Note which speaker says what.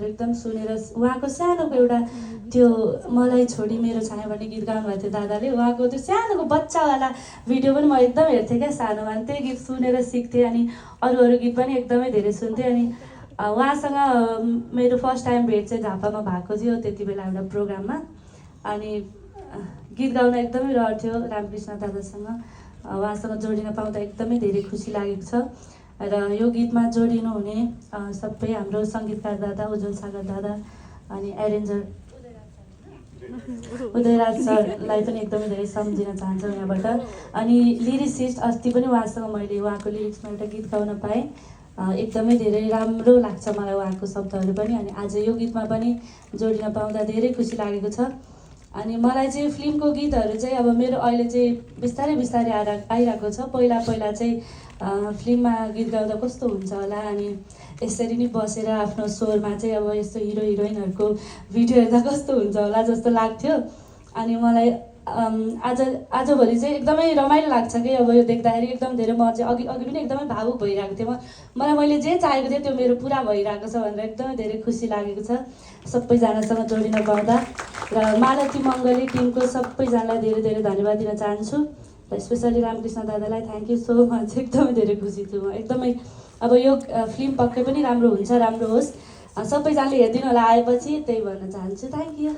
Speaker 1: एकदम सुनेर उहाँको सानोको एउटा त्यो मलाई छोडी मेरो छाया भन्ने गीत गाउनुभएको थियो दादाले। उहाँको त्यो सानोको बच्चावाला भिडियो पनि म एकदम हेर्थेँ क्या सानोमा। अनि त्यही गीत सुनेर सिक्थेँ। अनि अरू अरू गीत पनि एकदमै धेरै सुन्थेँ। अनि उहाँसँग मेरो फर्स्ट टाइम भेट चाहिँ झापामा भएको थियो, त्यति बेला एउटा प्रोग्राममा। अनि गीत गाउन एकदमै रहर थियो रामकृष्ण दादासँग। उहाँसँग जोडिन पाउँदा एकदमै धेरै खुसी लागेको छ। र यो गीतमा जोडिनु हुने सबै हाम्रो सङ्गीतकार दादा उज्जवल सागर दादा, अनि एरेन्जर उदयराज सरलाई पनि एकदमै धेरै सम्झिन चाहन्छौँ यहाँबाट। अनि लिरिसिस्ट अस्ति पनि उहाँसँग मैले उहाँको लिरिक्समा एउटा गीत गाउन पाएँ। एकदमै धेरै राम्रो लाग्छ मलाई उहाँको शब्दहरू पनि। अनि आज यो गीतमा पनि जोडिन पाउँदा धेरै खुसी लागेको छ। अनि मलाई चाहिँ फिल्मको गीतहरू चाहिँ अब मेरो अहिले चाहिँ बिस्तारै बिस्तारै आइरहेको छ। पहिला पहिला चाहिँ फिल्ममा गीत गाउँदा कस्तो हुन्छ होला, अनि यसरी नै बसेर आफ्नो स्वरमा चाहिँ अब यस्तो हिरो हिरोइनहरूको भिडियो हेर्दा कस्तो हुन्छ होला जस्तो लाग्थ्यो। अनि मलाई आजभोलि चाहिँ एकदमै रमाइलो लाग्छ कि अब यो देख्दाखेरि एकदम धेरै म चाहिँ अघि पनि एकदमै भावुक भइरहेको थिएँ। मलाई मैले जे चाहेको थिएँ त्यो मेरो पुरा भइरहेको छ भनेर एकदमै धेरै खुसी लागेको छ सबैजनासँग जोडिन पाउँदा। र मालती मङ्गली टिमको सबैजनालाई धेरै धेरै धन्यवाद दिन चाहन्छु। र स्पेसली रामकृष्ण दादालाई थ्याङ्क यू सो मच। एकदमै धेरै खुसी छु म एकदमै। अब यो फिल्म पक्कै पनि राम्रो हुन्छ, राम्रो होस्। सबैजनाले हेरिदिनु होला आएपछि, त्यही भन्न चाहन्छु। Thank you.